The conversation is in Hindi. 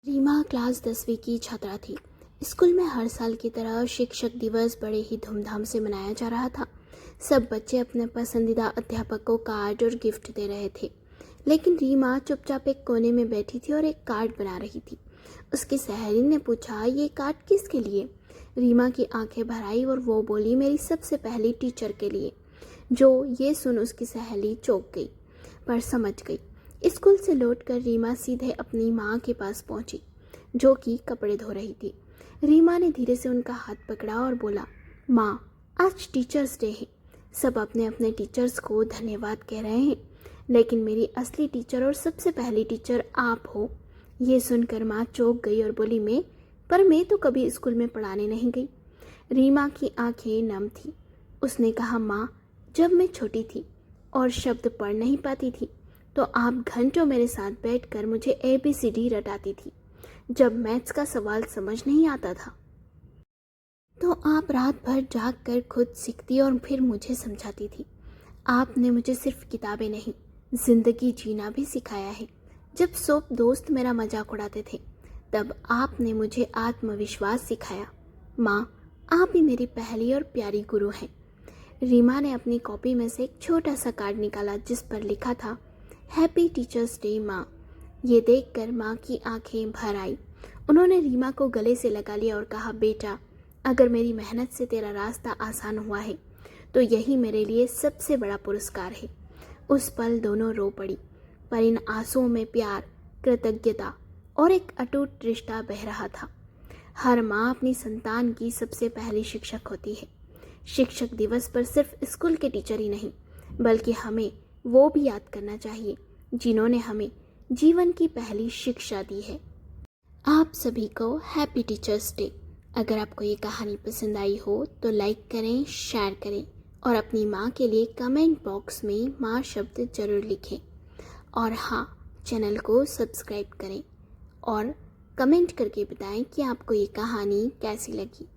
रीमा क्लास 10वीं की छात्रा थी। स्कूल में हर साल की तरह शिक्षक दिवस बड़े ही धूमधाम से मनाया जा रहा था। सब बच्चे अपने पसंदीदा अध्यापक को कार्ड और गिफ्ट दे रहे थे, लेकिन रीमा चुपचाप एक कोने में बैठी थी और एक कार्ड बना रही थी। उसकी सहेली ने पूछा, ये कार्ड किसके लिए? रीमा की आंखें भर आई और वो बोली, मेरी सबसे पहली टीचर के लिए। जो ये सुन उसकी सहेली चौंक गई, पर समझ गई। स्कूल से लौटकर रीमा सीधे अपनी माँ के पास पहुंची, जो कि कपड़े धो रही थी। रीमा ने धीरे से उनका हाथ पकड़ा और बोला, माँ, आज टीचर्स डे है। सब अपने अपने टीचर्स को धन्यवाद कह रहे हैं, लेकिन मेरी असली टीचर और सबसे पहली टीचर आप हो। ये सुनकर माँ चौंक गई और बोली, मैं तो कभी स्कूल में पढ़ाने नहीं गई। रीमा की आंखें नम थी। उसने कहा, माँ, जब मैं छोटी थी और शब्द पढ़ नहीं पाती थी तो आप घंटों मेरे साथ बैठकर मुझे ABCD रटाती थी। जब मैथ्स का सवाल समझ नहीं आता था तो आप रात भर जाग कर खुद सीखती और फिर मुझे समझाती थी। आपने मुझे सिर्फ किताबें नहीं, जिंदगी जीना भी सिखाया है। जब सब दोस्त मेरा मजाक उड़ाते थे तब आपने मुझे आत्मविश्वास सिखाया। माँ, आप ही मेरी पहली और प्यारी गुरु हैं। रीमा ने अपनी कॉपी में से एक छोटा सा कार्ड निकाला जिस पर लिखा था, हैप्पी टीचर्स डे माँ। ये देखकर माँ की आंखें भर आई। उन्होंने रीमा को गले से लगा लिया और कहा, बेटा, अगर मेरी मेहनत से तेरा रास्ता आसान हुआ है तो यही मेरे लिए सबसे बड़ा पुरस्कार है। उस पल दोनों रो पड़ी, पर इन आंसुओं में प्यार, कृतज्ञता और एक अटूट रिश्ता बह रहा था। हर माँ अपनी संतान की सबसे पहली शिक्षक होती है। शिक्षक दिवस पर सिर्फ स्कूल के टीचर ही नहीं, बल्कि हमें वो भी याद करना चाहिए जिन्होंने हमें जीवन की पहली शिक्षा दी है। आप सभी को हैप्पी टीचर्स डे। अगर आपको ये कहानी पसंद आई हो तो लाइक करें, शेयर करें और अपनी माँ के लिए कमेंट बॉक्स में माँ शब्द जरूर लिखें। और हाँ, चैनल को सब्सक्राइब करें और कमेंट करके बताएं कि आपको ये कहानी कैसी लगी।